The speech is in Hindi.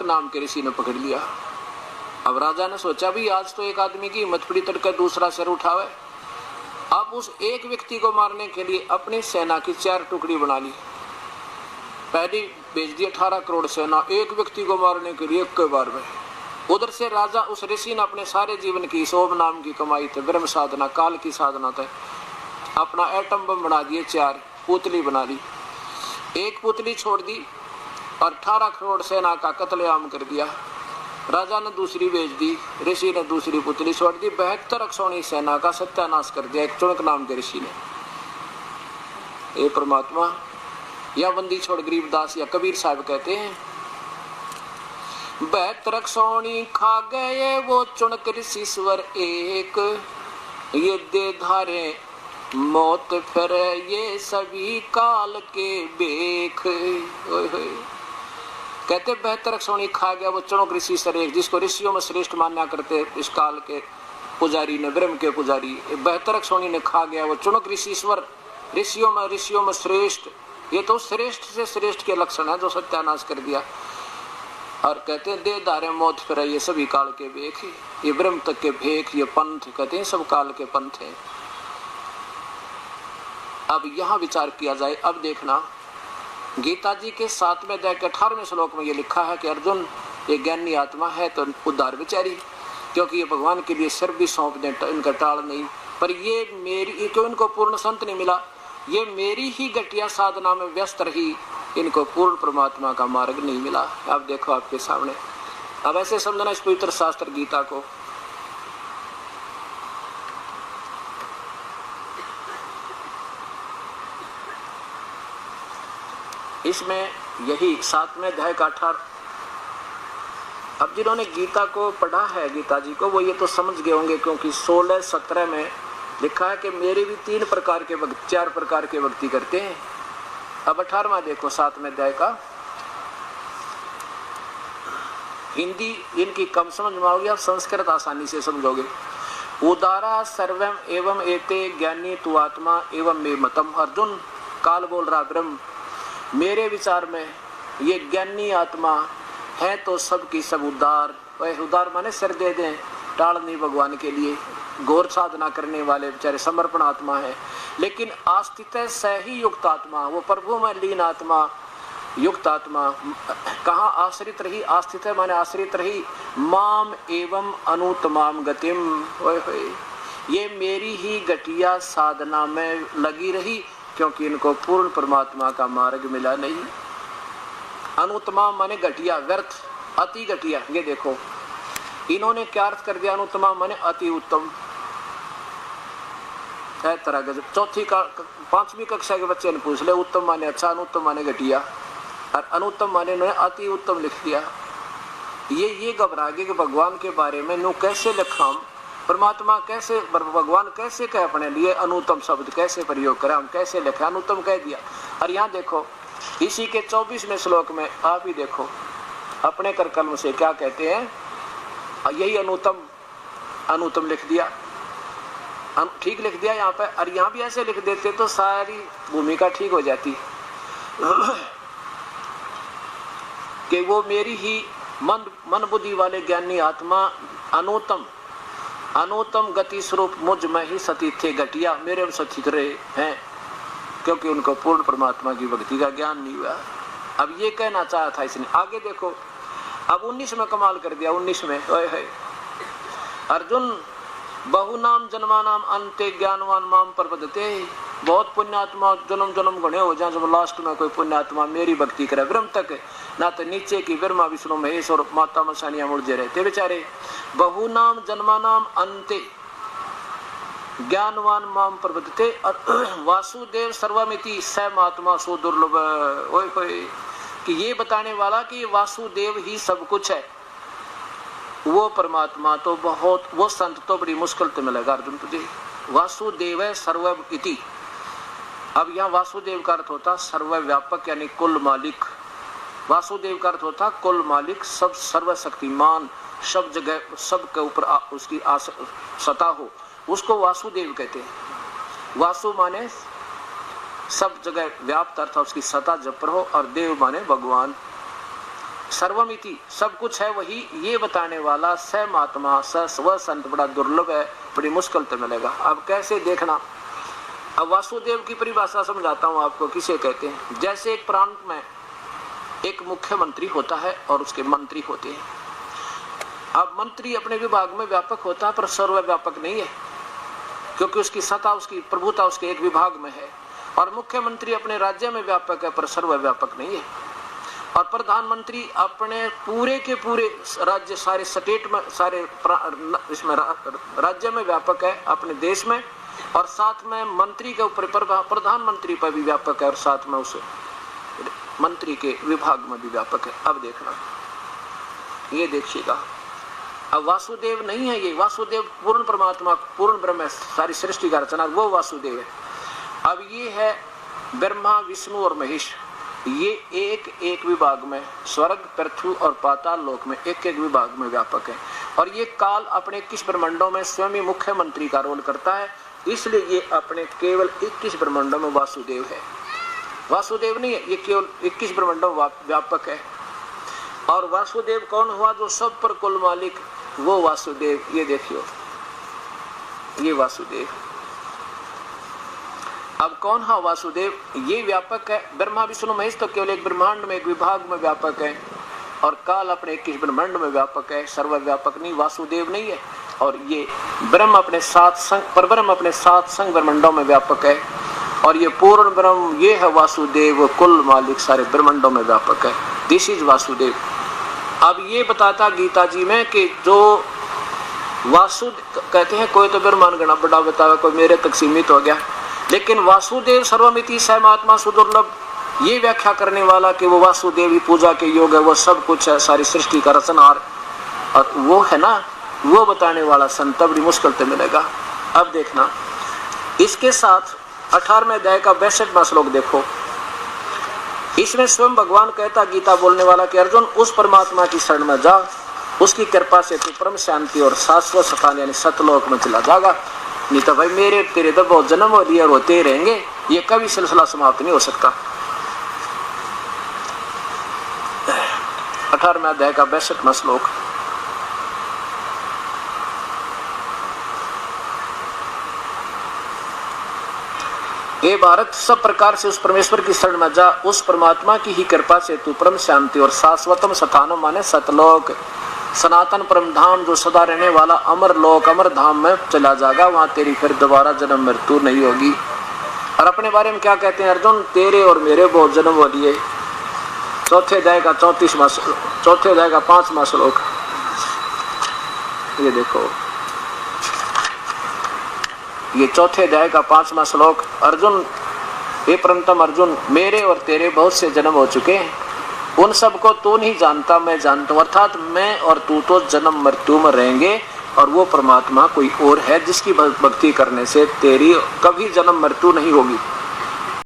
नाम के ऋषि ने पकड़ लिया। अब राजा ने सोचा भी आज तो एक आदमी की हिम्मत पड़ी तड़कर दूसरा सिर उठावे। अब उस एक व्यक्ति को मारने के लिए अपनी सेना की 4 टुकड़ी बना ली। पहली भेज दी 18 करोड़ सेना एक व्यक्ति को मारने के लिए एक बार में। उधर से राजा उस ऋषि ने अपने सारे जीवन की सोम नाम की कमाई थे, ब्रह्म साधना, काल की साधना थे, अपना एटम बम बना दिए, 4 पुतली बना ली। एक पुतली छोड़ दी और 18 करोड़ सेना का कत्लेआम कर दिया। राजा ने दूसरी भेज दी, ऋषि ने दूसरी पुतली छोड़ दी, 72 अक्षौणी सेना का सत्यानाश कर दिया एक चुनक नाम के ऋषि ने। ये परमात्मा या बंदी छोड़ गरीबदास या कबीर साहब कहते हैं, 72 अक्षौणी खा गए वो चुनक ऋषिश्वर एक, ये दे धारे मौत फिर ये सभी काल के बेख। ओए होए, कहते 72 अक्षौणी खा गया वो चुनक ऋषिश्वर एक, जिसको ऋषियों में श्रेष्ठ मान्या करते इस काल के पुजारी ने, ब्रह्म के पुजारी। 72 अक्षौणी ने खा गया वो चुनक ऋषिश्वर, ऋषियों में श्रेष्ठ। ये तो श्रेष्ठ से श्रेष्ठ के लक्षण है जो सत्यानाश कर दिया। और कहते हैं दे धारे मौत फिर ये सभी काल के बेख, ये ब्रह्म तक के भेख, ये पंथ कहते हैं सब काल के पंथ हैं। अब यहाँ विचार किया जाए। अब देखना गीता जी के 7वें अध्याय के 18वें श्लोक में ये लिखा है कि अर्जुन ये ज्ञानी आत्मा है तो उद्धार बेचारी, क्योंकि ये भगवान के लिए सिर भी सौंप दे, इनका टाल नहीं। पर ये मेरी, क्यों इनको पूर्ण संत नहीं मिला, ये मेरी ही घटिया साधना में व्यस्त रही, इनको पूर्ण परमात्मा का मार्ग नहीं मिला। अब देखो आपके सामने। अब ऐसे समझना इस पवित्र शास्त्र गीता को। इसमें यही 7वें अध्याय का 18। अब जिन्होंने गीता को पढ़ा है, गीता जी को, वो ये तो समझ गए होंगे, क्योंकि 16-17 में लिखा है कि मेरे भी 3 प्रकार के भक्ति, 4 प्रकार के भक्ति करते हैं। अब 18वां देखो 7वें अध्याय का। हिंदी इनकी कम समझ में आओगी, आप संस्कृत आसानी से समझोगे। उदारा सर्वम एवं एते ज्ञानी तु आत्मा एवं मे मतम। अर्जुन काल बोल रहा ब्रह्म, मेरे विचार में ये ज्ञानी आत्मा है तो सबकी सब उदार। वह उदार माने सिर दे दें, टाल नहीं भगवान के लिए, घोर साधना करने वाले बेचारे समर्पण आत्मा है। लेकिन आस्थित सही युक्त आत्मा, वो प्रभु में लीन आत्मा, युक्त आत्मा कहाँ आश्रित रही, आस्थित माने आश्रित रही, माम एवं अनुतमाम गतिम। ये मेरी ही घटिया साधना में लगी रही, क्योंकि इनको पूर्ण परमात्मा का मार्ग मिला नहीं। अनुतमाम माने घटिया, व्यर्थ, अति घटिया। ये देखो इन्होंने क्या अर्थ कर दिया, अनुतमाम माने अति उत्तम है तरह का। 5वीं कक्षा के बच्चे ने पूछ ले, उत्तम माने अच्छा, अनुत्तम माने घटिया, और अनुत्तम माने इन्होंने अति उत्तम लिख दिया। ये घबरा गए कि भगवान के बारे में नू कैसे लिखा, परमात्मा कैसे, भगवान कैसे कहे अपने लिए, अनुत्तम शब्द कैसे प्रयोग करें, हम कैसे लिखे, अनुत्तम कह दिया। और यहाँ देखो इसी के 24वें श्लोक में आप ही देखो अपने कर कलम से क्या कहते हैं, यही अनुत्तम लिख दिया, ठीक लिख दिया यहाँ पे। और यहाँ भी ऐसे लिख देते तो सारी भूमिका ठीक हो जाती कि वो मेरी ही मन बुद्धि वाले ज्ञानी आत्मा अनुत्तम गति स्वरूप मुझ में ही सती थे, घटिया मेरे में सती रहे हैं, क्योंकि उनको पूर्ण परमात्मा की भक्ति का ज्ञान नहीं हुआ। अब ये कहना चाहा था इसने। आगे देखो अब 19 में कमाल कर दिया। 19 में अर्जुन बहु नाम जन्मानाम अंते ज्ञानवान माम प्रपद्यते। बहुत पुण्यात्मा जन्म जन्म गणे हो जाए, जब लास्ट में कोई पुण्यात्मा मेरी भक्ति करे, ब्रह्म तक ना तो नीचे की ब्रह्मा विष्णु महेश और माता मसानिया मुर्जे रहते बेचारे। बहु नाम जन्मानाम अंते ज्ञानवान माम प्रपद्यते। वासुदेव सर्वमिति स महात्मा सो दुर्लभ। ओए होए, कि ये बताने वाला कि वासुदेव ही सब कुछ है, वो परमात्मा तो बहुत, वो संत तो बड़ी मुश्किल से मिलेगा अर्जुन तुझे। वासुदेव है सर्व इति। अब यहाँ वासुदेव का अर्थ होता सर्वव्यापक यानी कुल मालिक। वासुदेव का अर्थ होता कुल मालिक, सब सर्वशक्तिमान, सब जगह सबके ऊपर उसकी सत्ता हो, उसको वासुदेव कहते हैं। वासु माने सब जगह व्याप्त अर्थ उसकी सत्ता जब पर हो, और देव माने भगवान। सर्वमिति सब कुछ है वही, ये बताने वाला स महात्मा स वह संत बड़ा दुर्लभ है, बड़ी मुश्किल से मिलेगा। अब कैसे देखना, अब वासुदेव की परिभाषा समझाता हूँ आपको किसे कहते हैं। जैसे एक प्रांत में एक मुख्यमंत्री होता है और उसके मंत्री होते हैं। अब मंत्री अपने विभाग में व्यापक होता है पर सर्वव्यापक नहीं है, क्योंकि उसकी सत्ता उसकी प्रभुता उसके एक विभाग में है। और मुख्यमंत्री अपने राज्य में व्यापक है पर सर्वव्यापक नहीं है। और प्रधानमंत्री अपने पूरे के पूरे राज्य सारे स्टेट में सारे इसमें राज्य में व्यापक है अपने देश में, और साथ में मंत्री के ऊपर प्रधानमंत्री पर भी व्यापक है और साथ में उस मंत्री के विभाग में भी व्यापक है। अब देखना, ये देखिएगा, अब वासुदेव नहीं है, ये वासुदेव पूर्ण परमात्मा पूर्ण ब्रह्म है, सारी सृष्टि का रचना वो वासुदेव है। अब ये है ब्रह्मा विष्णु और महेश, ये एक एक विभाग में स्वर्ग पृथ्वी और पाताल लोक में एक एक विभाग में व्यापक है। और ये काल अपने 21 ब्रह्मांडों में स्वयं मुख्यमंत्री का रोल करता है, इसलिए ये अपने केवल 21 ब्रह्मांडों में वासुदेव है। वासुदेव नहीं है, ये केवल 21 ब्रह्मांडों व्यापक है। और वासुदेव कौन हुआ, जो सब पर कुल मालिक, वो वासुदेव। ये देखियो, ये वासुदेव। अब कौन है वासुदेव, ये व्यापक है। ब्रह्मा विष्णु महेश तो केवल एक ब्रह्मांड में एक विभाग में व्यापक है, और काल अपने 21 ब्रह्मांड में व्यापक है, सर्वव्यापक नहीं, वासुदेव नहीं है। और ये ब्रह्म अपने 7 संग परब्रह्म अपने 7 संग ब्रह्मांडों में व्यापक है, और ये पूर्ण ब्रह्म ये है वासुदेव, कुल मालिक सारे ब्रह्मांडों में व्यापक है। This is Vasudev. अब ये बताता गीता जी में कि जो वासुदेव कहते हैं, कोई तो ब्रह्मांड गणा बड़ा बतावे, कोई मेरे तक सीमित हो गया, लेकिन वासुदेव सर्वमिति सहमात्मा सुदुर्लभ, ये व्याख्या करने वाला कि वो वासुदेव ही पूजा के योग है, वो सब कुछ है, सारी सृष्टि का रचनहार, और वो है ना, वो बताने वाला संत बड़ी मुश्किल से मिलेगा। अब देखना, इसके साथ 18वें अध्याय का 62वां श्लोक देखो। इसमें स्वयं भगवान कहता, गीता बोलने वाला कि अर्जुन उस परमात्मा की शरण में जा, उसकी कृपा से तू परम शांति और शाश्वत स्थान यानी सतलोक में चला जाएगा। नहीं तो भाई मेरे तेरे तो बहुत जन्म हो लिए और होते रहेंगे, ये कभी सिलसिला समाप्त नहीं हो सकता। 18वें अध्याय का 62वां श्लोक। हे भारत, सब प्रकार से उस परमेश्वर की शरण में जा, उस परमात्मा की ही कृपा से तू परम शांति और शाश्वतम स्थानों माने सतलोक सनातन परम धाम जो सदा रहने वाला अमर लोक अमर धाम में चला जाएगा, वहां तेरी फिर दोबारा जन्म मृत्यु नहीं होगी। और अपने बारे में क्या कहते हैं अर्जुन, तेरे और मेरे बहुत जन्म हो लिए। चौथे अध्याय का 5वां श्लोक, ये देखो, ये चौथे अध्याय का 5वां श्लोक। अर्जुन, हे परमतम अर्जुन, मेरे और तेरे बहुत से जन्म हो चुके हैं, उन सबको तू नहीं जानता, मैं जानता हूँ। अर्थात मैं और तू तो जन्म मृत्यु में रहेंगे, और वो परमात्मा कोई और है जिसकी भक्ति करने से तेरी कभी जन्म मृत्यु नहीं होगी।